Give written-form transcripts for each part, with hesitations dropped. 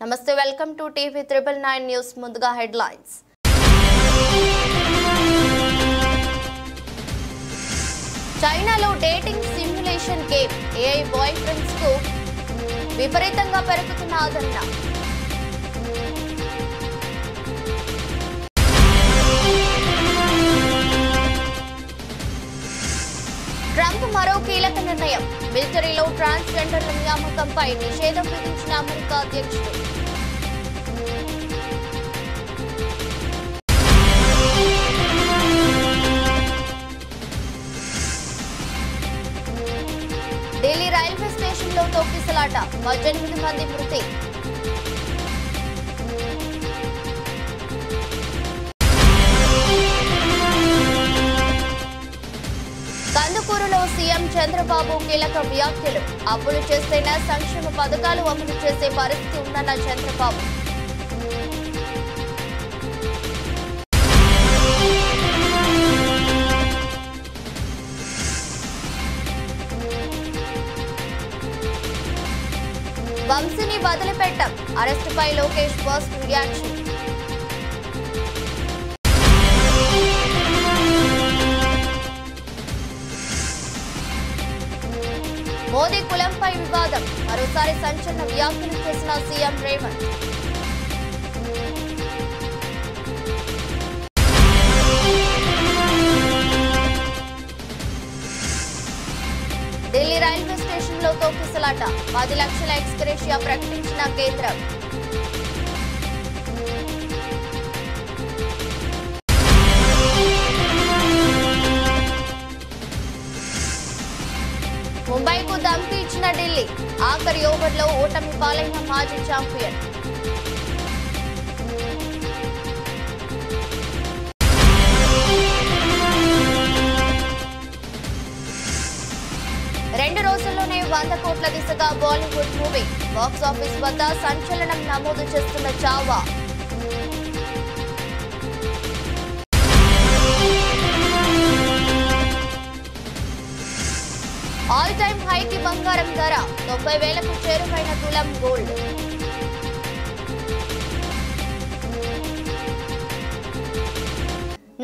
నమస్తే welcome to TV 999 news ముందుగా headlines చైనాలో dating simulation game AI boyfriends కు విపరీతంగా పెరుగుతున్న ఆదరణ ట్రంప్ మరో కీలక నిర్ణయం మిలిటరీలో ట్రాన్స్జెండర్ల నియామకంపై నిషేధం విధించిన అమెరికా అధ్యక్షుడు ఢిల్లీ రైల్వే స్టేషన్లో తొక్కిసలాట 18 మంది మృతి కందుకూరులో సీఎం చంద్రబాబు కీలక వ్యాఖ్యలు అప్పులు చేస్తేనే సంక్షేమ పథకాలు అమలు చేసే పరిస్థితి ఉందన్న చంద్రబాబు వంశీని వదిలిపెట్టం అరెస్టుపై లోకేష్ ఫస్ట్ రియాక్షన్ మోదీ కులంపై వివాదం మరోసారి సంచలన వ్యాఖ్యలు చేసిన సీఎం రేవంత్ ఢిల్లీ రైల్వే స్టేషన్లో తొక్కిసలాట 10 లక్షల ఎక్స్గ్రేషియా ప్రకటించిన కేంద్రం ముంబైకు ధమ్కి ఇచ్చిన ఢిల్లీ ఆఖరి ఓవర్లో ఓటమి పాలైన మాజీ ఛాంపియన్ రెండు రోజుల్లోనే 100 కోట్ల దిశగా బాలీవుడ్ మూవీ బాక్సాఫీస్ వద్ద సంచలనం నమోదు చేస్తున్న చావా ఆల్ టైమ్ హైకి బంగారం ధర 90,000కు చేరువైన తులం గోల్డ్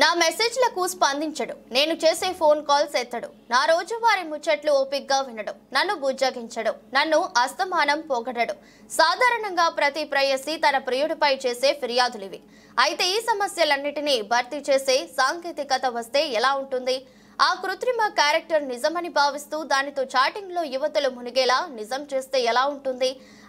నా మెసేజ్లకు స్పందించడు నేను చేసే ఫోన్ కాల్స్ ఎత్తడు నా రోజువారీ ముచ్చట్లు ఓపిగ్గా వినడు నన్ను బుజ్జగించడు నన్ను అస్తమానం పొగడడు సాధారణంగా ప్రతి ప్రేయసి తన ప్రియుడిపై చేసే ఫిర్యాదులివి అయితే ఈ సమస్యలన్నిటినీ భర్తీ చేసే సాంకేతికత వస్తే ఎలా ఉంటుంది ఆ కృత్రిమ క్యారెక్టర్ నిజమని భావిస్తూ దానితో చాటింగ్ లో యువతలు మునిగేలా నిజం చేస్తే ఎలా ఉంటుంది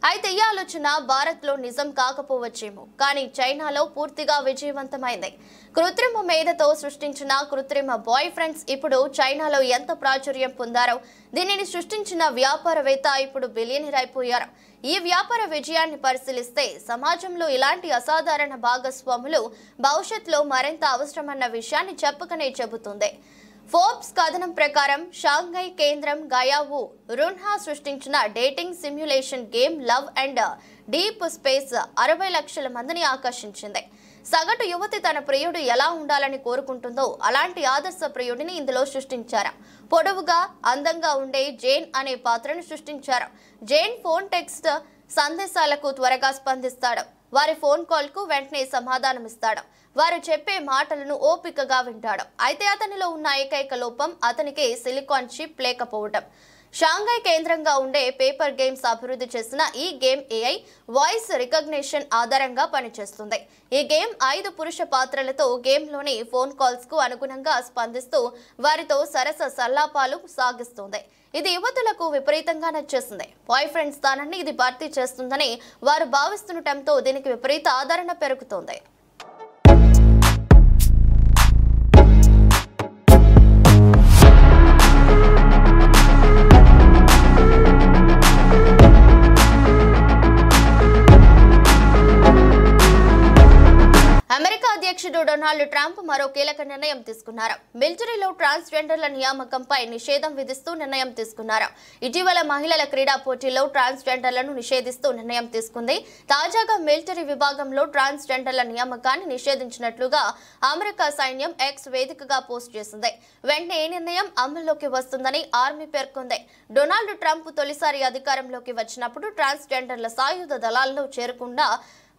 అయితే ఈ ఆలోచన భారత్ లో నిజం కాకపోవచ్చేమో కానీ చైనాలో పూర్తిగా విజయవంతమైంది కృత్రిమ మేధతో సృష్టించిన కృత్రిమ బాయ్ ఫ్రెండ్స్ ఇప్పుడు చైనాలో ఎంత ప్రాచుర్యం పొందారో దీనిని సృష్టించిన వ్యాపారవేత్త ఇప్పుడు బిలియనీర్ అయిపోయారు ఈ వ్యాపార విజయాన్ని పరిశీలిస్తే సమాజంలో ఇలాంటి అసాధారణ భాగస్వాములు భవిష్యత్తులో మరింత అవసరమన్న విషయాన్ని చెప్పకనే చెబుతుంది ఫోర్బ్స్ కథనం ప్రకారం షాంఘై కేంద్రం గయావు రున్హా సృష్టించిన dating simulation game love and deep space 60 లక్షల మందిని ఆకర్షించింది సగటు యువతి తన ప్రియుడు ఎలా ఉండాలని కోరుకుంటుందో అలాంటి ఆదర్శ ప్రియుడిని ఇందులో సృష్టించారు పొడవుగా అందంగా ఉండే జేన్ అనే పాత్రను సృష్టించారు జేన్ ఫోన్ టెక్స్ట్ సందేశాలకు త్వరగా స్పందిస్తాడు వారి ఫోన్ కాల్ కు వెంటనే సమాధానమిస్తాడు వారు చెప్పే మాటలను ఓపికగా వింటాడు అయితే అతనిలో ఉన్న ఏకైక లోపం అతనికి సిలికాన్ చిప్ లేకపోవడం షాంఘై కేంద్రంగా ఉండే పేపర్ గేమ్స్ అభివృద్ధి చేసిన ఈ గేమ్ ఏఐ వాయిస్ రికగ్నిషన్ ఆధారంగా పనిచేస్తుంది ఈ గేమ్ 5 పురుష పాత్రలతో గేమ్లోని ఫోన్ కాల్స్ కు అనుగుణంగా స్పందిస్తూ వారితో సరస సల్లాపాలు సాగిస్తుంది ఇది యువతులకు విపరీతంగా నచ్చేసింది బాయ్ ఫ్రెండ్ స్థానాన్ని ఇది భర్తీ చేస్తుందని వారు భావిస్తుండటంతో దీనికి విపరీత ఆదరణ పెరుగుతోంది అధ్యక్షుడు డొనాల్డ్ ట్రంప్ మరో కీలక నిర్ణయం తీసుకున్నారు. మిలిటరీలో ట్రాన్స్జెండర్ల నియామకంపై నిషేధం విధిస్తూ నిర్ణయం తీసుకున్నారు. ఇటీవల మహిళల క్రీడా పోటీల్లో ట్రాన్స్జెండర్లను నిషేధిస్తూ నిర్ణయం తీసుకుంది. తాజాగా మిలిటరీ విభాగంలో ట్రాన్స్జెండర్ల నియామకాన్ని నిషేధించినట్లుగా అమెరికా సైన్యం ఎక్స్ వేదికగా పోస్ట్ చేసింది. వెంటనే ఈ నిర్ణయం అమల్లోకి వస్తుందని ఆర్మీ పేర్కొంది. డొనాల్డ్ ట్రంప్ తొలిసారి అధికారంలోకి వచ్చినప్పుడు ట్రాన్స్జెండర్ల సాయుధ దళాల్లో చేరకుండా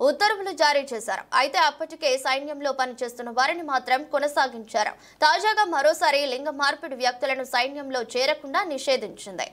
ఉత్తర్వులు జారీ చేశారు. అయితే అప్పటికే సైన్యంలో పనిచేస్తున్న వారిని మాత్రం కొనసాగించారు. తాజాగా మరోసారి లింగ మార్పిడి వ్యక్తులను సైన్యంలో చేరకుండా నిషేధించింది.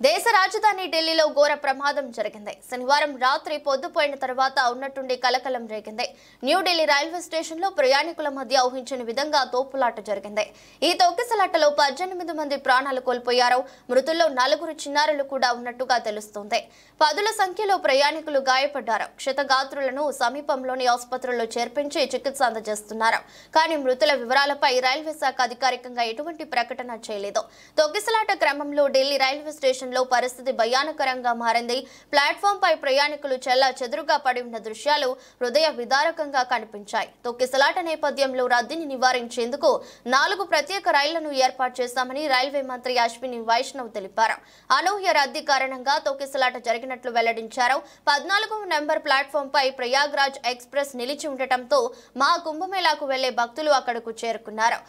దేశ రాజధాని ఢిల్లీలో ఘోర ప్రమాదం జరిగింది. శనివారం రాత్రి పొద్దుపోయిన తర్వాత ఉన్నట్టుండి కలకలం రేగింది. న్యూఢిల్లీ రైల్వే స్టేషన్ లో ప్రయాణికుల మధ్య ఊహించని విధంగా తోపులాట జరిగింది. ఈ తొక్కిసలాటలో 18 మంది ప్రాణాలు కోల్పోయారు. మృతుల్లో 4 చిన్నారులు కూడా ఉన్నట్టుగా తెలుస్తోంది. 10ల సంఖ్యలో ప్రయాణికులు గాయపడ్డారు. క్షతగాత్రులను సమీపంలోని ఆసుపత్రుల్లో చేర్పించి చికిత్స అందజేస్తున్నారు. కానీ మృతుల వివరాలపై రైల్వే శాఖ అధికారికంగా ఎటువంటి ప్రకటన చేయలేదు. తొక్కిసలాట క్రమంలో ఢిల్లీ రైల్వే స్టేషన్ లో పరిస్థితి భయానకరంగా మారింది. ప్లాట్ఫామ్ పై ప్రయాణికులు చెల్లా చెదురుగా పడి ఉన్న దృశ్యాలు హృదయ విదారకంగా కనిపించాయి. తొక్కిసలాట నేపథ్యంలో రద్దీని నివారించేందుకు 4 ప్రత్యేక రైళ్లను ఏర్పాటు చేశామని రైల్వే మంత్రి అశ్విని వైష్ణవ్ తెలిపారు. అనూహ్య రద్దీ కారణంగా తొక్కిసలాట జరిగినట్లు వెల్లడించారు. 14వ నెంబర్ ప్లాట్ఫామ్ పై ప్రయాగ్రాజ్ ఎక్స్ప్రెస్ నిలిచి ఉండటంతో మహా కుంభమేళాకు వెళ్లే భక్తులు అక్కడకు చేరుకున్నారు.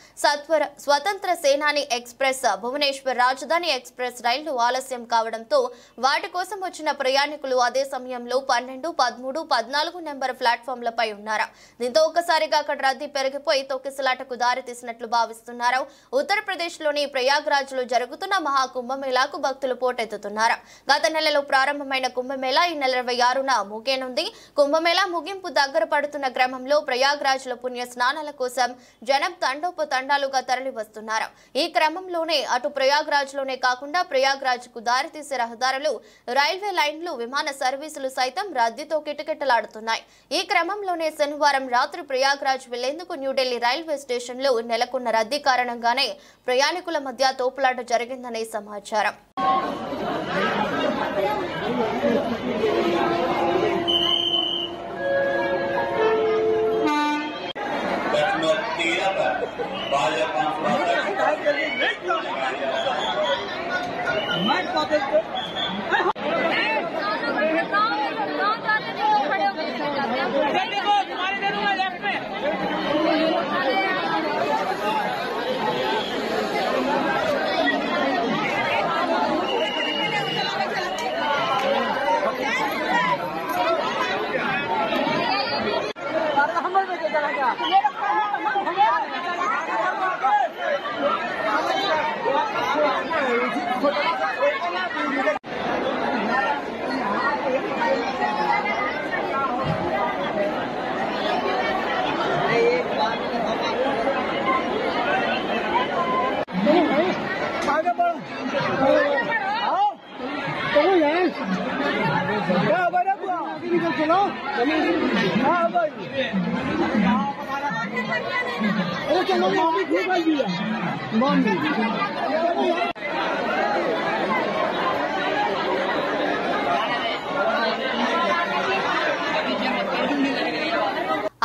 స్వతంత్ర సేనాని ఎక్స్ప్రెస్, భువనేశ్వర్ రాజధాని ఎక్స్ప్రెస్ రైళ్లు ఆలస్యం కావడంతో వాటి కోసం వచ్చిన ప్రయాణికులు అదే సమయంలో 12, 13, 14 నెంబర్ ప్లాట్ఫామ్లపై ఉన్నారు. దీంతో ఒక్కసారిగా అక్కడ రద్దీ పెరిగిపోయి తొక్కిసలాటకు దారి తీసినట్లు భావిస్తున్నారు. ఉత్తరప్రదేశ్ లోని ప్రయాగ్రాజ్ లో జరుగుతున్న మహా కుంభమేళాకు భక్తులు పోటెత్తుతున్నారు. గత నెలలో ప్రారంభమైన కుంభమేళా ఈ నెల 26న ముగియనుంది. కుంభమేళా ముగింపు దగ్గర పడుతున్న క్రమంలో ప్రయాగ్రాజ్ లో పుణ్య స్నానాల కోసం జనం తండోపతండాలుగా తరలి వస్తున్నారు. ఈ క్రమంలోనే అటు ప్రయాగ్రాజ్ లోనే కాకుండా ప్రయాగ్రాజ్ కు దారితీసే రహదారులు, రైల్వే లైన్లు, విమాన సర్వీసులు సైతం రద్దీతో కిటకిటలాడుతున్నాయి. ఈ క్రమంలోనే శనివారం రాత్రి ప్రయాగ్రాజ్ వెళ్లేందుకు న్యూఢిల్లీ రైల్వే స్టేషన్ లో నెలకొన్న రద్దీ కారణంగానే ప్రయాణికుల మధ్య తోపులాట జరిగిందనే సమాచారం.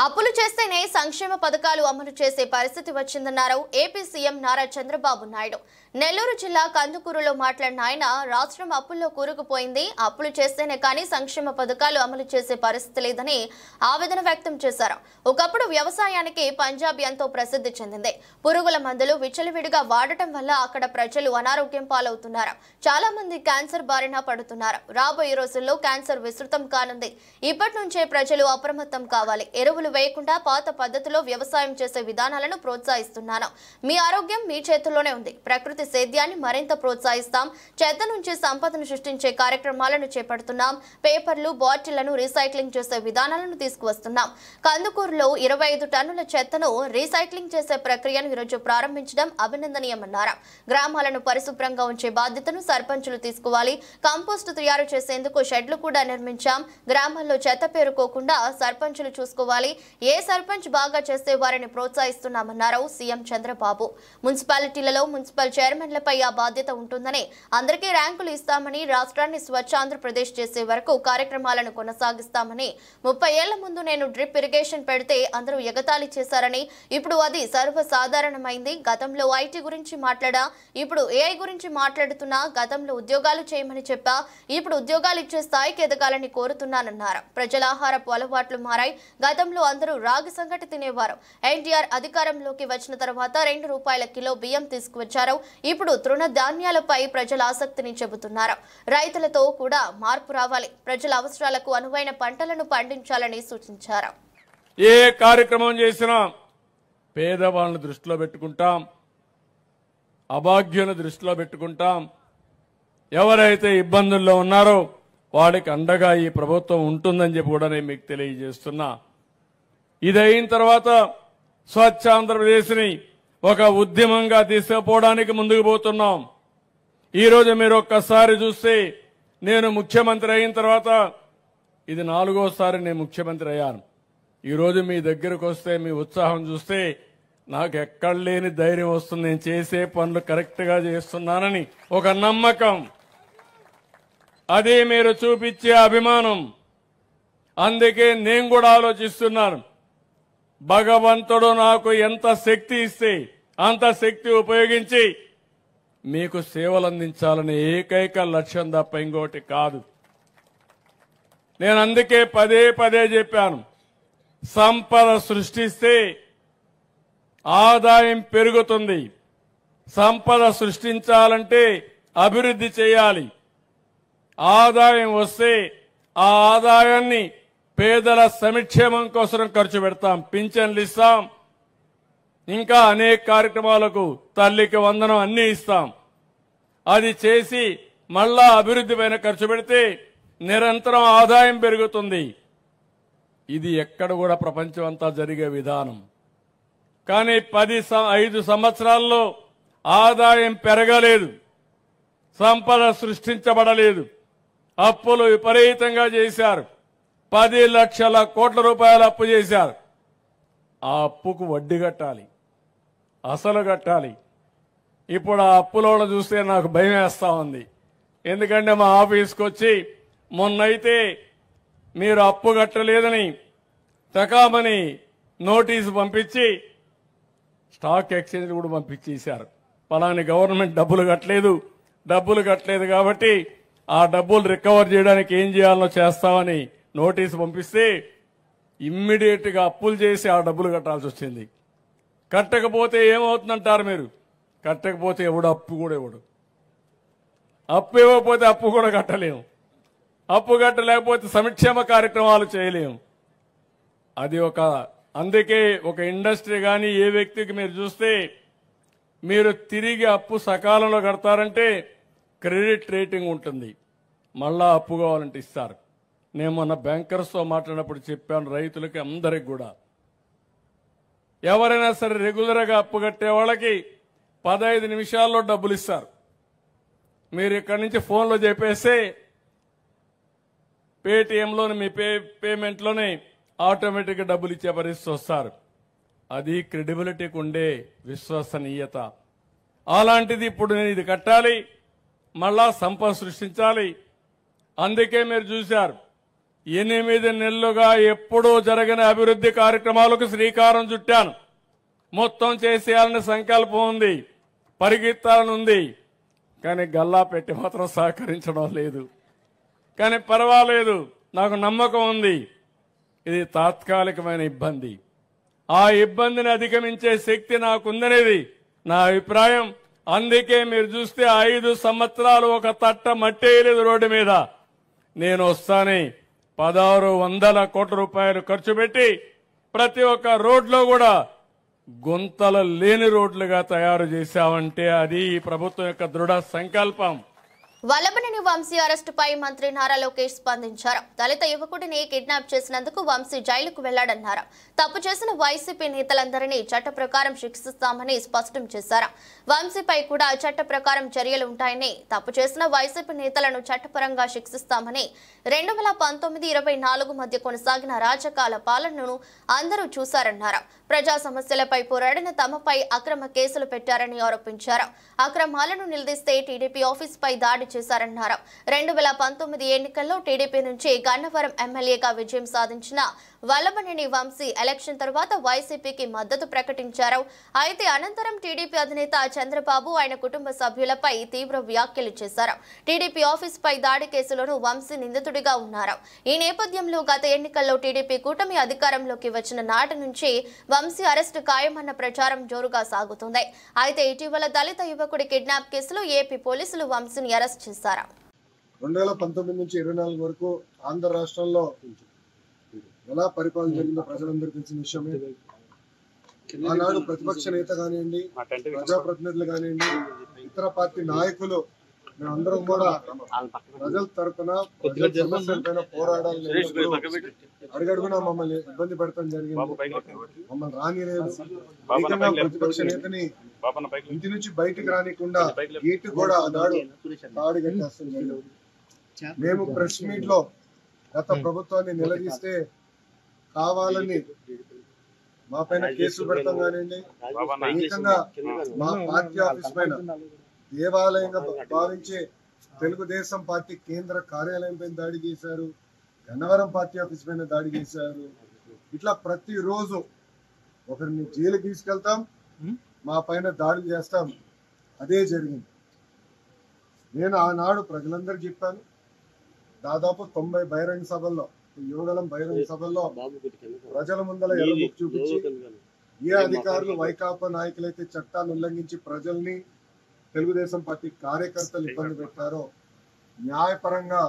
అప్పులు చేస్తేనే సంక్షేమ పథకాలు అమలు చేసే పరిస్థితి వచ్చిందన్నారు ఏపీ సీఎం నారా చంద్రబాబు నాయుడు. నెల్లూరు జిల్లా కందుకూరులో మాట్లాడిన ఆయన, రాష్ట్రం అప్పుల్లో కూరుకుపోయింది. అప్పులు చేస్తేనే కానీ సంక్షేమ పథకాలు అమలు చేసే పరిస్థితి లేదని ఆవేదన వ్యక్తం చేశారు. ఒకప్పుడు వ్యవసాయానికి పంజాబ్ ఎంతో ప్రసిద్ధి చెందింది. పురుగుల మందులు విచ్చలవిడిగా వాడటం వల్ల అక్కడ ప్రజలు అనారోగ్యం పాలవుతున్నారు. చాలా మంది క్యాన్సర్ బారిన పడుతున్నారు. రాబోయే రోజుల్లో క్యాన్సర్ విస్తృతం కానుంది. ఇప్పటి నుంచే ప్రజలు అప్రమత్తం కావాలి. ఎరువులు వేయకుండా పాత పద్ధతిలో వ్యవసాయం చేసే విధానాలను ప్రోత్సహిస్తున్నాను. మీ ఆరోగ్యం మీ చేతుల్లోనే ఉంది. ప్రకృతి సేద్యాన్ని మరింత ప్రోత్సహిస్తాం. చెత్త నుంచి సంపదను సృష్టించే కార్యక్రమాలను చేపడుతున్నాం. పేపర్లు, బాటిళ్లను రీసైక్లింగ్ చేసే విధానాలను తీసుకువస్తున్నాం. కందుకూరులో 25 టన్నుల చెత్తను రీసైక్లింగ్ చేసే ప్రక్రియను ఈరోజు ప్రారంభించడం అభినందనీయమన్నారు. గ్రామాలను పరిశుభ్రంగా ఉంచే బాధ్యతను సర్పంచులు తీసుకోవాలి. కంపోస్టు తయారు చేసేందుకు షెడ్లు కూడా నిర్మించాం. గ్రామాల్లో చెత్త పేరుకోకుండా సర్పంచులు చూసుకోవాలి. ఏ సర్పంచ్ బాగా చేస్తే వారిని ప్రోత్సహిస్తున్నామన్నారు సీఎం చంద్రబాబు. మున్సిపాలిటీలలో మున్సిపల్ చైర్మన్లపై ఆ బాధ్యత ఉంటుందని, అందరికీ ర్యాంకులు ఇస్తామని, రాష్ట్రాన్ని స్వచ్ఛ ఆంధ్రప్రదేశ్ చేసే వరకు కార్యక్రమాలను కొనసాగిస్తామని, 30 ఏళ్ల ముందు నేను డ్రిప్ ఇరిగేషన్ పెడితే అందరూ ఎగతాళి చేశారని, ఇప్పుడు అది సర్వసాధారణమైంది. గతంలో ఐటీ గురించి మాట్లాడా, ఇప్పుడు ఏఐ గురించి మాట్లాడుతున్నా. గతంలో ఉద్యోగాలు చేయమని చెప్పా, ఇప్పుడు ఉద్యోగాలు ఇచ్చే స్థాయికి ఎదగాలని కోరుతున్నానన్నారు. ప్రజల ఆహారపు అలవాట్లు మారాయి. గతంలో అందరూ రాగి సంగటి తినేవారు. ఎన్టీఆర్ అధికారంలోకి వచ్చిన తర్వాత ₹2 కిలో బియ్యం తీసుకువచ్చారు. ఇప్పుడు తృణధాన్యాలపై ప్రజల ఆసక్తిని చెబుతున్నారు. రైతులతో కూడా మార్పు రావాలి. ప్రజల అవసరాలకు అనువైన పంటలను పండించాలని సూచించారు. ఏ కార్యక్రమం చేసినా పేదవాళ్ళని దృష్టిలో పెట్టుకుంటాం, అభాగ్యులను దృష్టిలో పెట్టుకుంటాం. ఎవరైతే ఇబ్బందుల్లో ఉన్నారో వాడికి అండగా ఈ ప్రభుత్వం ఉంటుందని చెప్పి కూడా నేను మీకు తెలియజేస్తున్నా. ఇది అయిన తర్వాత స్వచ్ఛ ఆంధ్రప్రదేశ్ని ఒక ఉద్యమంగా తీసుకుపోవడానికి ముందుకు పోతున్నాం. ఈరోజు మీరు ఒక్కసారి చూస్తే, నేను ముఖ్యమంత్రి అయిన తర్వాత ఇది 4వ నేను ముఖ్యమంత్రి అయ్యాను. ఈరోజు మీ దగ్గరకు వస్తే మీ ఉత్సాహం చూస్తే నాకు ఎక్కడ లేని ధైర్యం వస్తుంది. నేను చేసే పనులు కరెక్ట్గా చేస్తున్నానని ఒక నమ్మకం, అదే మీరు చూపించే అభిమానం. అందుకే నేను కూడా ఆలోచిస్తున్నాను, భగవంతుడు నాకు ఎంత శక్తి ఇస్తే అంత శక్తి ఉపయోగించి మీకు సేవలు అందించాలనే ఏకైక లక్ష్యం తప్ప ఇంకోటి కాదు. నేను అందుకే పదే పదే చెప్పాను, సంపద సృష్టిస్తే ఆదాయం పెరుగుతుంది. సంపద సృష్టించాలంటే అభివృద్ధి చేయాలి. ఆదాయం వస్తే ఆ ఆదాయాన్ని పేదల సంక్షేమం కోసం ఖర్చు పెడతాం. పింఛన్లు ఇస్తాం, ఇంకా అనేక కార్యక్రమాలకు తల్లికి వందనం అన్ని ఇస్తాం. అది చేసి మళ్ళా అభివృద్ధి పైన ఖర్చు పెడితే నిరంతరం ఆదాయం పెరుగుతుంది. ఇది ఎక్కడ కూడా ప్రపంచం అంతా జరిగే విధానం. కానీ 5 సంవత్సరాల్లో ఆదాయం పెరగలేదు, సంపద సృష్టించబడలేదు. అప్పులు విపరీతంగా చేశారు. 10 లక్షల కోట్ల రూపాయలు అప్పు చేశారు. ఆ అప్పుకు వడ్డీ కట్టాలి, అసలు కట్టాలి. ఇప్పుడు ఆ అప్పులో చూస్తే నాకు భయం వేస్తా ఉంది. ఎందుకంటే మా ఆఫీస్కి వచ్చి మొన్నైతే మీరు అప్పు కట్టలేదని తకామని నోటీసు పంపించి స్టాక్ ఎక్స్చేంజ్ కూడా పంపించేశారు. పలాని గవర్నమెంట్ డబ్బులు కట్టలేదు కాబట్టి ఆ డబ్బులు రికవర్ చేయడానికి ఏం చేయాలో చేస్తామని నోటీసు పంపిస్తే ఇమ్మీడియట్ గా అప్పులు చేసి ఆ డబ్బులు కట్టాల్సి వచ్చింది. కట్టకపోతే ఏమవుతుందంటారు మీరు? కట్టకపోతే ఎవడు అప్పు కూడా ఇవ్వడు. అప్పు ఇవ్వకపోతే అప్పు కూడా కట్టలేము. అప్పు కట్టలేకపోతే సంక్షేమ కార్యక్రమాలు చేయలేము. అది అందుకే ఒక ఇండస్ట్రీ కానీ ఏ వ్యక్తికి మీరు చూస్తే, మీరు తిరిగి అప్పు సకాలంలో కడతారంటే క్రెడిట్ రేటింగ్ ఉంటుంది, మళ్ళా అప్పు కావాలంటే ఇస్తారు. నేను మొన్న బ్యాంకర్స్తో మాట్లాడినప్పుడు చెప్పాను, రైతులకి అందరికి కూడా ఎవరైనా సరే రెగ్యులర్గా అప్పు కట్టే వాళ్ళకి 15 నిమిషాల్లో డబ్బులు ఇస్తారు. మీరు ఇక్కడి నుంచి ఫోన్లో చెప్పేస్తే పేటిఎంలోని మీ పేమెంట్లోనే ఆటోమేటిక్గా డబ్బులు ఇచ్చే పరిస్థితి వస్తారు. అది క్రెడిబిలిటీకి ఉండే విశ్వసనీయత. అలాంటిది ఇప్పుడు నేను ఇది కట్టాలి, మళ్ళా సంపద సృష్టించాలి. అందుకే మీరు చూశారు 8 నెలలుగా ఎప్పుడూ జరగని అభివృద్ధి కార్యక్రమాలకు శ్రీకారం చుట్టాను. మొత్తం చేసేయాలని సంకల్పం ఉంది, పరిగెత్తాలని ఉంది. కానీ గల్లా పెట్టి మాత్రం సహకరించడం లేదు. కానీ పర్వాలేదు, నాకు నమ్మకం ఉంది ఇది తాత్కాలికమైన ఇబ్బంది. ఆ ఇబ్బందిని అధిగమించే శక్తి నాకుందనేది నా అభిప్రాయం. అందుకే మీరు చూస్తే 5 సంవత్సరాలు ఒక తట్ట మట్టేయలేదు రోడ్డు మీద. నేను వస్తానే 1600 కోట్ల రూపాయలు ఖర్చు పెట్టి ప్రతి ఒక్క రోడ్లో కూడా గుంతలు లేని రోడ్లుగా తయారు చేశామంటే అది ఈ ప్రభుత్వం యొక్క దృఢ సంకల్పం. వల్లభనేని వంశీ అరెస్టుపై మంత్రి నారా లోకేష్ స్పందించారు. దళిత యువకుడిని కిడ్నాప్ చేసినందుకు వంశీ జైలుకు వెళ్లాడన్నారు. తప్పు చేసిన వైసీపీ నేతలందరినీ చట్ట ప్రకారం శిక్షిస్తామని స్పష్టం చేశారు. వంశీపై కూడా చట్ట ప్రకారం చర్యలు ఉంటాయని, తప్పు చేసిన వైసీపీ నేతలను చట్టపరంగా శిక్షిస్తామని, 2019-24 మధ్య కొనసాగిన రాజకాల పాలనను అందరూ చూశారన్నారు. ప్రజా సమస్యలపై పోరాడిన తమపై అక్రమ కేసులు పెట్టారని ఆరోపించారు. అక్రమాలను నిలదీస్తే టీడీపీ ఆఫీస్పై దాడి చేశారన్నారు. 2019 ఎన్నికల్లో టీడీపీ నుంచి గన్నవరం ఎమ్మెల్యేగా విజయం సాధించిన వల్లభనేని వంశీ ఎలక్షన్ తర్వాత వైసీపీకి మద్దతు ప్రకటించారు. అయితే అనంతరం టీడీపీ అధినేత చంద్రబాబు ఆయన కుటుంబ సభ్యులపై తీవ్ర వ్యాఖ్యలు చేశారు. టీడీపీ ఆఫీస్పై దాడి కేసులోనూ వంశీ నిందితుడిగా ఉన్నారు. ఈ నేపథ్యంలో గత ఎన్నికల్లో టీడీపీ కూటమి అధికారంలోకి వచ్చిన నాటి నుంచి వంశీ అరెస్టు ఖాయమన్న ప్రచారం జోరుగా సాగుతుంది. అయితే ఇటీవల దళిత యువకుడి కిడ్నాప్ కేసులో ఏపీ పోలీసులు వంశీని అరెస్ట్ చేశారు. 2019 నుంచి 24 వరకు ఆంధ్ర రాష్ట్రంలో ఎలా పరిపాలన జరిగిందో ప్రజలందరూ తెలిసిన విషయమే. ఆనాడు ప్రతిపక్ష నేత కానివ్వండి, ప్రజాప్రతినిధులు కానివ్వండి, ఇతర పార్టీ నాయకులు మేమందరం కూడా ప్రజల తరఫున ప్రజల సమస్యలపైన పోరాడాలని అడుగడుగునా మమ్మల్ని ఇబ్బంది పెడతాం జరిగింది. మమ్మల్ని రానిలేదు. ఏకంగా ప్రతిపక్ష నేతని ఇంటి నుంచి బయటికి రానికుండా గేటు కూడా ఆనాడు తాడు కట్టేస్తాం జరిగింది. మేము ప్రెస్ మీట్ లో గత ప్రభుత్వాన్ని నిలదీస్తే కావాలని మా పైన కేసులు పెడతాం కానివ్వండి, ఏకంగా మా పార్టీ ఆఫీస్ పైన దేవాలయంగా భావించే తెలుగుదేశం పార్టీ కేంద్ర కార్యాలయం పైన దాడి చేశారు. గన్నవరం పార్టీ ఆఫీస్ పైన దాడి చేశారు. ఇట్లా ప్రతిరోజు ఒకరిని జైలుకి తీసుకెళ్తాం, మా పైన దాడులు చేస్తాం. అదే జరిగింది. నేను ఆనాడు ప్రజలందరూ చెప్పాను. దాదాపు 90 బహిరంగ సభల్లో, యువగలం బహిరంగ సభల్లో ప్రజల ముందల ఎల్లబుక్ చూపించి ఏ అధికారులు వైకాపా నాయకులైతే చట్టాన్ని ఉల్లంఘించి ప్రజల్ని, తెలుగుదేశం పార్టీ కార్యకర్తలు ఇబ్బంది పెట్టారో న్యాయపరంగా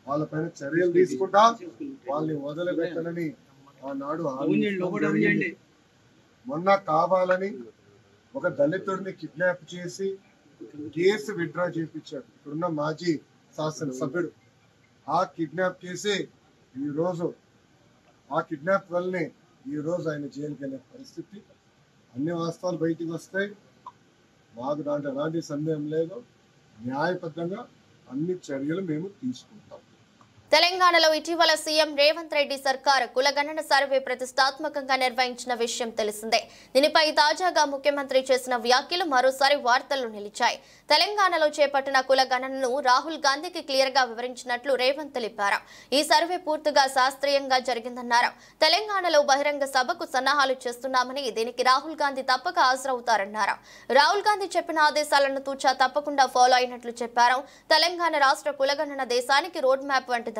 వాళ్ళపైన చర్యలు తీసుకుంటా, వాళ్ళని వదిలిపెట్టనని ఆనాడు మొన్న కావాలని ఒక దళితుడిని కిడ్నాప్ చేసి కేసు విత్డ్రా చేయించాడు ఇప్పుడున్న మాజీ శాసనసభ్యుడు. ఆ కిడ్నాప్ చేసి ఈరోజు ఆ కిడ్నాప్ వల్లనే ఈరోజు ఆయన జైలుకి వెళ్ళే పరిస్థితి. అన్ని వాస్తవాలు బయటికి వస్తాయి. మాకు దాంట్లో ఎలాంటి సందేహం లేదు. న్యాయబద్ధంగా అన్ని చర్యలు మేము తీసుకుంటాం. తెలంగాణలో ఇటీవల సీఎం రేవంత్ రెడ్డి సర్కార్ కులగణన సర్వే ప్రతిష్టాత్మకంగా నిర్వహించిన విషయం తెలిసిందే. దీనిపై తాజాగా ముఖ్యమంత్రి చేసిన వ్యాఖ్యలు మరోసారి వార్తల్లో నిలిచాయి. తెలంగాణలో చేపట్టిన కులగణనను రాహుల్ గాంధీకి క్లియర్ గా వివరించినట్లు రేవంత్ తెలిపారు. ఈ సర్వే పూర్తిగా శాస్త్రీయంగా జరిగిందన్నారు. తెలంగాణలో బహిరంగ సభకు సన్నాహాలు చేస్తున్నామని, దీనికి రాహుల్ గాంధీ తప్పక హాజరవుతారన్నారు. రాహుల్ గాంధీ చెప్పిన ఆదేశాలను తూచా తప్పకుండా ఫాలో అయినట్లు చెప్పారు. తెలంగాణ రాష్ట్ర కులగణన దేశానికి రోడ్ మ్యాప్ వంటిది.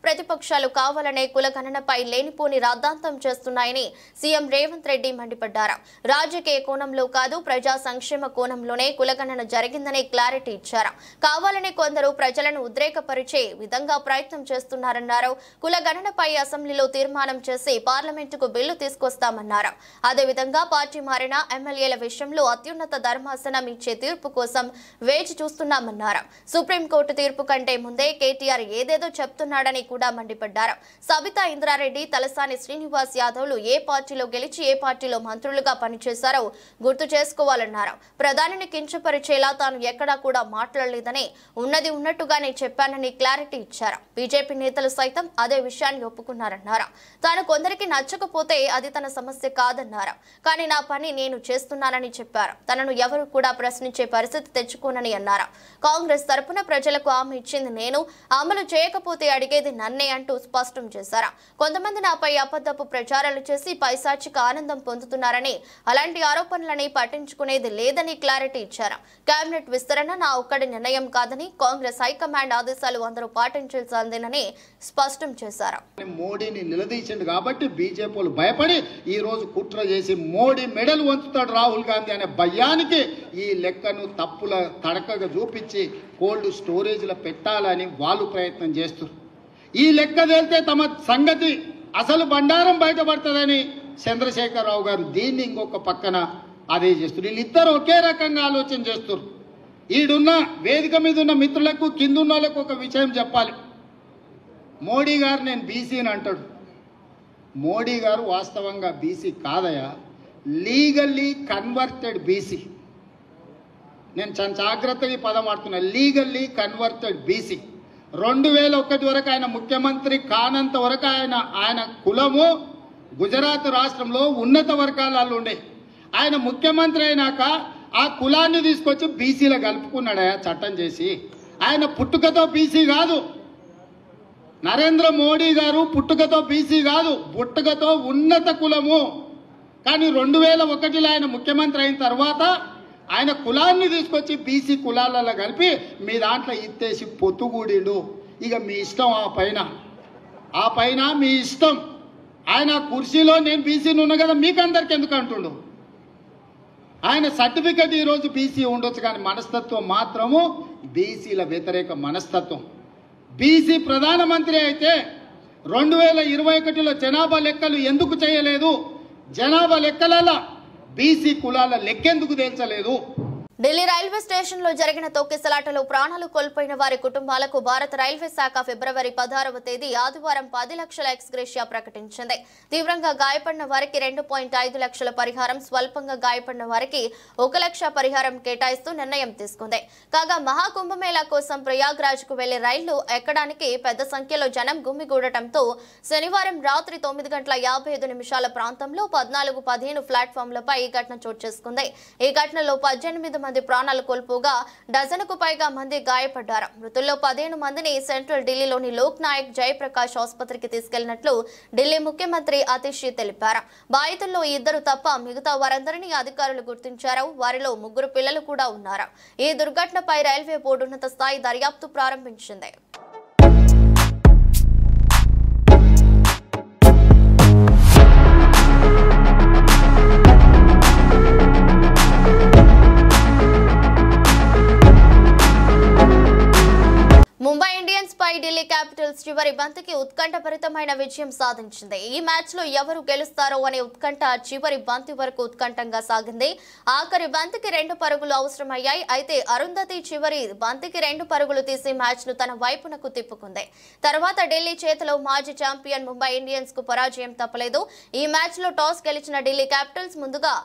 ప్రతిపక్షాలు కావాలనే కులగణనపై లేనిపోని రాద్ధాంతం చేస్తున్నాయని సీఎం రేవంత్ రెడ్డి మండిపడ్డారు. రాజకీయ కోణంలో కాదు, ప్రజా సంక్షేమ కోణంలోనే కులగణన జరిగిందని క్లారిటీ ఇచ్చారు. కావాలనే కొందరు ప్రజలను ఉద్రేకపరిచే విధంగా ప్రయత్నం చేస్తున్నారన్నారు. కులగణనపై అసెంబ్లీలో తీర్మానం చేసి పార్లమెంటుకు బిల్లు తీసుకొస్తామన్నారు. అదేవిధంగా పార్టీ మారిన ఎమ్మెల్యేల విషయంలో అత్యున్నత ధర్మాసనం ఇచ్చే తీర్పు కోసం వేచి చూస్తున్నామన్నారు. సుప్రీంకోర్టు తీర్పు కంటే ముందే కేటీఆర్ ఏదేదో చెప్తున్నాడని కూడా మండిపడ్డారు. సబితా ఇంద్రారెడ్డి, తలసాని శ్రీనివాస్ యాదవ్లు ఏ పార్టీలో గెలిచి ఏ పార్టీలో మంత్రులుగా పనిచేశారో గుర్తు చేసుకోవాలన్నారు. ప్రధానిని కించపరిచేలా తాను ఎక్కడా కూడా మాట్లాడలేదని, ఉన్నది ఉన్నట్టుగానే చెప్పానని క్లారిటీ ఇచ్చారు. బీజేపీ నేతలు సైతం అదే విషయాన్ని ఒప్పుకున్నారన్నారు. తాను కొందరికి నచ్చకపోతే అది తన సమస్య కాదన్నారు. కానీ నా పని నేను చేస్తున్నానని చెప్పారు. తనను ఎవరు కూడా ప్రశ్నించే పరిస్థితి తెచ్చుకోనని అన్నారు. కాంగ్రెస్ తరపున ప్రజలకు హామీ ఇచ్చింది నేను, అమలు చేయకపోతే అడిగేది నన్నే అంటూ స్పష్టం చేశారు. కొంతమంది నాపై అబద్ధపు ప్రచారాలు చేసి పైశాచిక ఆనందం పొందుతున్నారని, అలాంటి ఆరోపణలని పట్టించుకునేది లేదని క్లారిటీ ఇచ్చారు. కేబినెట్ విస్తరణ నా ఒక్కడి నిర్ణయం కాదని, కాంగ్రెస్ హైకమాండ్ ఆదేశాలు అందరూ పాటించాల్సిందేనని స్పష్టం చేశారు. మోడీని నిలదీసిండు కాబట్టి బీజేపీలు భయపడి ఈ రోజు కుట్ర చేసి మోడీ మెడల్ వంచుతాడు రాహుల్ గాంధీ అనే భయానికి ఈ లెక్కను తప్పుల తడకగా చూపించి కోల్డ్ స్టోరేజ్లో పెట్టాలని వాళ్ళు ప్రయత్నం చేస్తారు. ఈ లెక్క తేలితే తమ సంగతి అసలు బండారం బయటపడుతుందని చంద్రశేఖరరావు గారు దీన్ని ఇంకొక పక్కన అదే చేస్తారు. వీళ్ళిద్దరు ఒకే రకంగా ఆలోచన చేస్తారు. ఈడున్న వేదిక మీద ఉన్న మిత్రులకు కిందున్న వాళ్ళకు ఒక విషయం చెప్పాలి. మోడీ గారు నేను బీసీని అంటాడు. మోడీ గారు వాస్తవంగా బీసీ కాదయా, లీగల్లీ కన్వర్టెడ్ బీసీ. నేను చాలా జాగ్రత్తగా ఈ పదం వాడుతున్నా, లీగల్లీ కన్వర్టెడ్ బీసీ. 2001 వరకు ఆయన ముఖ్యమంత్రి కానంత వరకు ఆయన కులము గుజరాత్ రాష్ట్రంలో ఉన్నత వర్గాలలో ఉండే. ఆయన ముఖ్యమంత్రి అయినాక ఆ కులాన్ని తీసుకొచ్చి బీసీలో కలుపుకున్నాడయా చట్టం చేసి. ఆయన పుట్టుకతో బీసీ కాదు, నరేంద్ర మోడీ గారు పుట్టుకతో బీసీ కాదు, పుట్టుకతో ఉన్నత కులము. కానీ 2001లో ఆయన ముఖ్యమంత్రి అయిన తర్వాత ఆయన కులాన్ని తీసుకొచ్చి బీసీ కులాలలో కలిపి మీ దాంట్లో ఇత్తేసి పొత్తుగూడిండు. ఇక మీ ఇష్టం, ఆ పైన మీ ఇష్టం. ఆయన కుర్చీలో నేను బీసీని ఉన్నా కదా మీకు అందరికి ఎందుకు అంటుండు. ఆయన సర్టిఫికెట్ ఈరోజు బీసీ ఉండొచ్చు, కానీ మనస్తత్వం మాత్రము బీసీల వ్యతిరేక మనస్తత్వం. బీసీ ప్రధానమంత్రి అయితే 2021లో జనాభా లెక్కలు ఎందుకు చేయలేదు, జనాభా లెక్కలలో బీసీ కులాల లెక్కెందుకు తేల్చలేదు. ఢిల్లీ రైల్వే స్టేషన్ లో జరిగిన తొక్కిసలాటలో ప్రాణాలు కోల్పోయిన వారి కుటుంబాలకు భారత రైల్వే శాఖ ఫిబ్రవరి 16వ తేదీ ఆదివారం 10 లక్షల ఎక్స్గ్రేషియా ప్రకటించింది. తీవ్రంగా గాయపడిన వారికి 2.5 లక్షల పరిహారం, స్వల్పంగా గాయపడిన వారికి 1 లక్ష పరిహారం కేటాయిస్తూ నిర్ణయం తీసుకుంది. కాగా మహాకుంభమేళా కోసం ప్రయాగ్రాజ్ కు వెళ్లే రైళ్లు ఎక్కడానికి పెద్ద సంఖ్యలో జనం గుమిగూడటంతో శనివారం రాత్రి 9:55 ప్రాంతంలో 14-15 ప్లాట్ఫామ్లపై ఈ ఘటన చోటు చేసుకుంది. ఈ ఘటనలో 18 మంది ప్రాణాలు కోల్పోగా డజనుకు పైగా మంది గాయపడ్డారు. మృతుల్లో 15 మందిని సెంట్రల్ ఢిల్లీలోని లోక్ నాయక్ జయప్రకాష్ ఆసుపత్రికి తీసుకెళ్లినట్లు ఢిల్లీ ముఖ్యమంత్రి అతిష్ తెలిపారు. బాధితుల్లో 2 తప్ప మిగతా వారందరినీ అధికారులు గుర్తించారు. వారిలో 3 పిల్లలు కూడా ఉన్నారు. ఈ దుర్ఘటనపై రైల్వే బోర్డు ఉన్నత స్థాయి దర్యాప్తు ప్రారంభించింది. ముంబై ఇండియన్స్ పై ఢిల్లీ క్యాపిటల్స్ చివరి బంతికి ఉత్కంఠభరితమైన విజయం సాధించింది. ఈ మ్యాచ్ లో ఎవరు గెలుస్తారో అనే ఉత్కంఠ చివరి బంతి వరకు ఉత్కంఠంగా సాగింది. ఆఖరి బంతికి 2 పరుగులు అవసరమయ్యాయి. అయితే అరుంధతి చివరి బంతికి 2 పరుగులు తీసి మ్యాచ్ ను తన వైపునకు తిప్పుకుంది. తర్వాత ఢిల్లీ చేతిలో మాజీ ఛాంపియన్ ముంబై ఇండియన్స్ కు పరాజయం తప్పలేదు. ఈ మ్యాచ్ లో టాస్ గెలిచిన ఢిల్లీ క్యాపిటల్స్ ముందుగా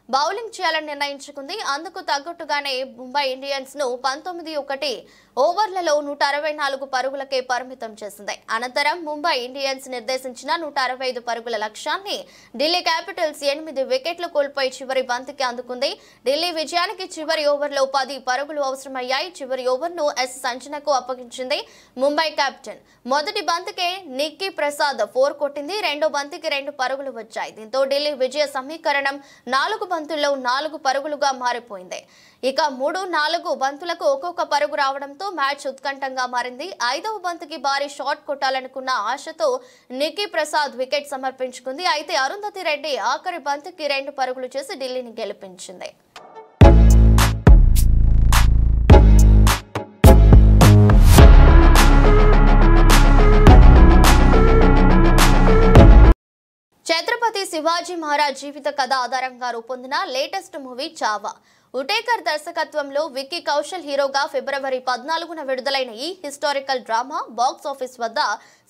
బౌలింగ్ చేయాలని నిర్ణయించుకుంది. అందుకు తగ్గట్టుగానే ముంబై ఇండియన్స్ ను 19 ఓవర్లలో 164 పరుగులకే పరిమితం చేసింది. అనంతరం ముంబై ఇండియన్స్ నిర్దేశించిన 165 పరుగుల లక్ష్యాన్ని ఢిల్లీ క్యాపిటల్స్ 8 వికెట్లు కోల్పోయి చివరి బంతికి అందుకుంది. ఢిల్లీ విజయానికి చివరి ఓవర్లో 10 పరుగులు అవసరమయ్యాయి. చివరి ఓవర్ను ఎస్ సంచనకు అప్పగించింది ముంబై కెప్టెన్. మొదటి బంతికే నిక్కీ ప్రసాద్ 4 కొట్టింది. రెండో బంతికి 2 పరుగులు వచ్చాయి. దీంతో ఢిల్లీ విజయ సమీకరణం 4 బంతుల్లో 4 పరుగులుగా మారిపోయింది. ఇక 3-4 బంతులకు ఒక్కొక్క పరుగు రావడంతో మ్యాచ్ ఉత్కంఠంగా మారింది. 5వ బంతికి భారీ షాట్ కొట్టాలనుకున్న ఆశతో నిక్కీ ప్రసాద్ వికెట్ సమర్పించుకుంది. అయితే అరుంధతి రెడ్డి ఆఖరి బంతికి 2 పరుగులు చేసి ఢిల్లీని గెలిపించింది. ఛత్రపతి శివాజీ మహారాజ్ జీవిత కథ ఆధారంగా రూపొందిన లేటెస్ట్ మూవీ చావా. ఉటేకర్ దర్శకత్వంలో విక్కీ కౌశల్ హీరోగా ఫిబ్రవరి 14న విడుదలైన ఈ హిస్టారికల్ డ్రామా బాక్స్ ఆఫీస్ వద్ద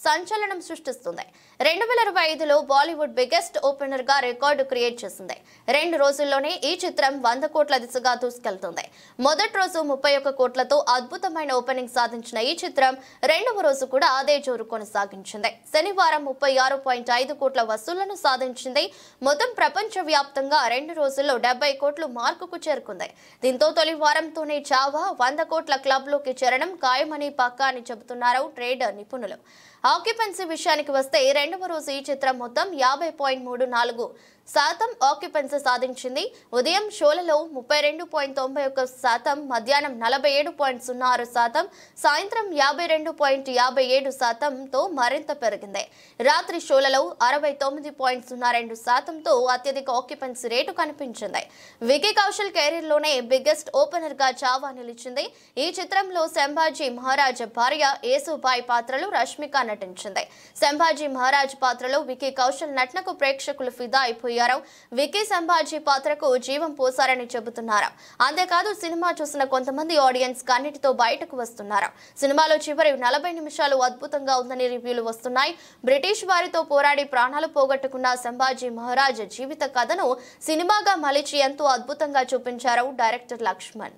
సంచలనం సృష్టిస్తుంది. 2025లో బాలీవుడ్ బిగ్గెస్ట్ ఓపెనర్ గా రికార్డు క్రియేట్ చేసింది. 2 రోజుల్లోనే ఈ చిత్రం 100 కోట్ల దిశగా దూసుకెళ్తుంది. మొదటి రోజు 31 కోట్లతో అద్భుతమైన ఓపెనింగ్ సాధించిన ఈ చిత్రం 2వ రోజు కూడా అదే జోరు కొనసాగించింది. శనివారం 36.5 కోట్ల వసూళ్లను సాధించింది. మొత్తం ప్రపంచ వ్యాప్తంగా 2 రోజుల్లో 70 కోట్లు మార్కుకు చేరుకుంది. దీంతో తొలి వారంతోనే చావా 100 కోట్ల క్లబ్ లోకి చేరడం ఖాయమని పక్కా అని చెబుతున్నారు ట్రేడ్ నిపుణులు. ఆక్యుపెన్సీ విషయానికి వస్తే 2వ రోజు ఈ చిత్రం మొత్తం 50.34% ఆక్యుపెన్సీ సాధించింది. ఉదయం షోలలో 32.91%, మధ్యాహ్నం 47.06%, సాయంత్రం 52.57%తో మరింత పెరిగింది. రాత్రి షోలలో 69.02%తో అత్యధిక ఆక్యుపెన్సీ రేటు కనిపించింది. విక్కీ కౌశల్ కెరీర్లోనే బిగ్గెస్ట్ ఓపెనర్ గా చావా నిలిచింది. ఈ చిత్రంలో సంభాజీ మహారాజ్ భార్య యేసుబాయి పాత్రలో రష్మిక నటించింది. సంభాజీ మహారాజ్ పాత్రలో విక్కీ కౌశల్ నటనకు ప్రేక్షకులు ఫిదా అయిపోయారు. రామజోయారావు విక్కీ సంభాజీ పాత్రకు జీవం పోసారని చెబుతున్నారు. అంతేకాదు సినిమా చూసిన కొంతమంది ఆడియన్స్ కన్నిటితో బయటకు వస్తున్నారు. సినిమాలో చివరి 40 నిమిషాలు అద్భుతంగా ఉందని రివ్యూలు వస్తున్నాయి. బ్రిటిష్ వారితో పోరాడి ప్రాణాలు పోగొట్టుకున్న సంభాజీ మహారాజ్ జీవిత కథను సినిమాగా మలిచి ఎంతో అద్భుతంగా చూపించారు డైరెక్టర్ లక్ష్మణ్.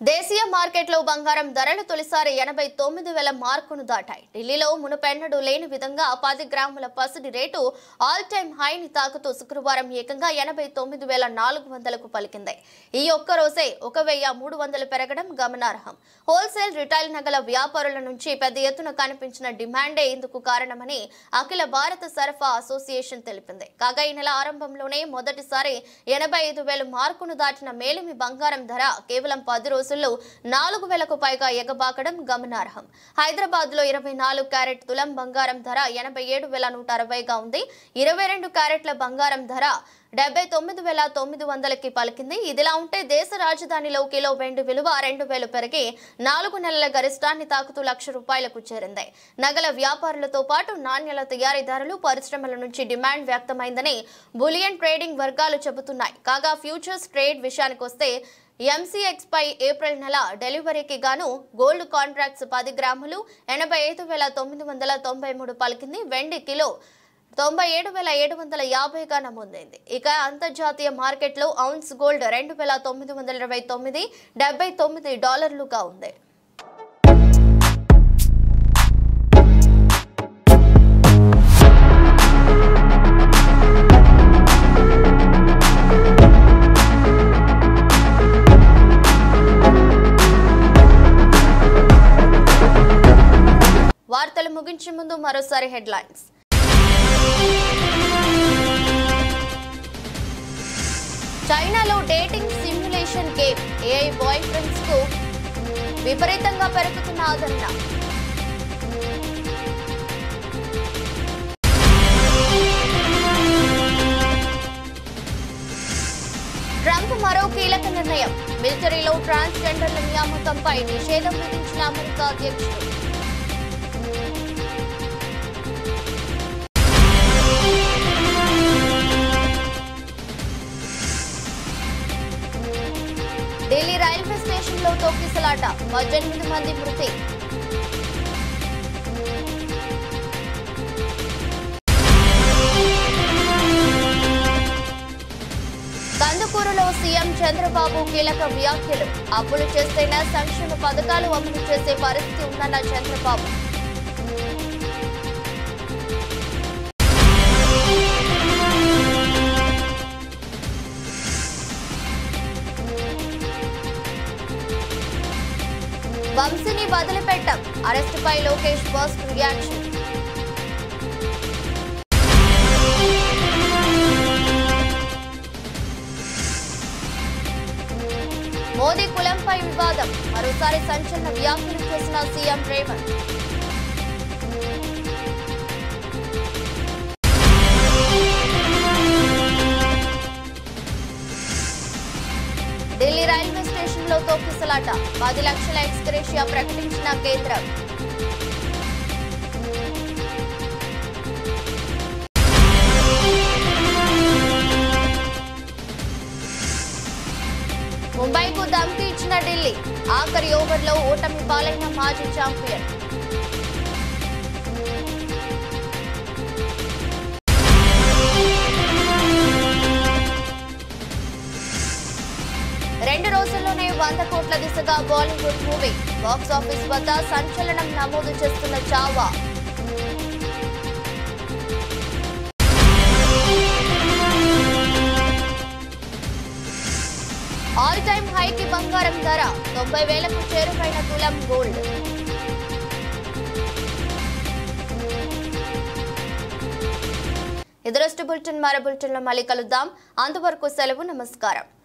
దేశీయ మార్కెట్లో బంగారం ధరలు తొలిసారి 89,000 మార్కును దాటాయి. ఢిల్లీలో మునుపెన్నడూ లేని విధంగా 10 గ్రాముల పసిడి రేటు ఆల్ టైమ్ హైని తాకుతూ శుక్రవారం ఏకంగా 89,400కు పలికింది. ఈ ఒక్క రోజే 1,300 పెరగడం గమనార్హం. హోల్సేల్ రిటైల్ నగల వ్యాపారుల నుంచి పెద్ద ఎత్తున కనిపించిన డిమాండే ఇందుకు కారణమని అఖిల భారత సరఫరా అసోసియేషన్ తెలిపింది. కాగా ఈ నెల ఆరంభంలోనే మొదటిసారి 85,000 మార్కును దాటిన మేలిమి బంగారం ధర కేవలం 10 రోజుల్లో 4,000కు పైగా ఎగబాకడం గమనార్హం. హైదరాబాద్ లో 24 క్యారెట్ తులం బంగారం ధర 87,160గా ఉంది. 22 క్యారెట్ల బంగారం ధర 79,900కి పలికింది. ఇదిలా ఉంటే దేశ రాజధానిలో కిలో వెండి విలువ 2,000 పెరిగి 4 నెలల గరిష్టాన్ని తాకుతూ ₹1,00,000కు చేరింది. నగల వ్యాపారులతో పాటు నాణ్యాల తయారీదారులు, పరిశ్రమల నుంచి డిమాండ్ వ్యక్తమైందని బులియన్ ట్రేడింగ్ వర్గాలు చెబుతున్నాయి. కాగా ఫ్యూచర్స్ ట్రేడ్ విషయానికొస్తే ఎంసీఎక్స్ పై ఏప్రిల్ నెల డెలివరీకి గాను గోల్డ్ కాంట్రాక్ట్స్ 10 గ్రాములు 85,993 పలికింది. వెండి కిలో 97,750గా నమోదైంది. ఇక అంతర్జాతీయ మార్కెట్లో ఔన్స్ గోల్డ్ 2,929 $79గా ఉంది. వార్తలు ముగించే ముందు మరోసారి హెడ్లైన్స్. చైనాలో dating simulation game AI boyfriends కు విపరీతంగా పెరుగుతున్న ఆదరణ. ట్రంప్ మరో కీలక నిర్ణయం. మిలిటరీలో ట్రాన్స్జెండర్ల నియామకంపై నిషేధం విధించిన అమెరికా అధ్యక్షుడు. ఢిల్లీ రైల్వే స్టేషన్లో తొక్కిసలాట, 18 మంది మృతి. కందుకూరులో సీఎం చంద్రబాబు కీలక వ్యాఖ్యలు. అప్పులు చేస్తేనే సంక్షేమ పథకాలు అమలు చేసే పరిస్థితి ఉందన్న చంద్రబాబు. వంశీని వదిలిపెట్టం, అరెస్టుపై లోకేష్ ఫస్ట్ రియాక్షన్. మోదీ కులంపై వివాదం, మరోసారి సంచలన వ్యాఖ్యలు చేసిన సీఎం రేవంత్. ఢిల్లీ రైల్వే స్టేషన్లో తొక్కిసలాట, 10 లక్షల ఎక్స్గ్రేషియా ప్రకటించిన కేంద్రం. ముంబైకు ధమ్కి ఇచ్చిన ఢిల్లీ, ఆఖరి ఓవర్లో ఓటమి పాలైన మాజీ ఛాంపియన్. రెండు రోజుల్లోనే 100 కోట్ల దిశగా బాలీవుడ్ మూవీ. బాక్స్ ఆఫీస్ వద్ద సంచలనం నమోదు చేస్తున్న చావా. ఆల్ టైమ్ హైకి బంగారం ధర, 90,000కు చేరువైన తులం గోల్డ్. ఇదరస్ట్ బులెటిన్ మరో బులెటిన్లో మళ్ళీ కలుద్దాం. అంతవరకు సెలవు, నమస్కారం.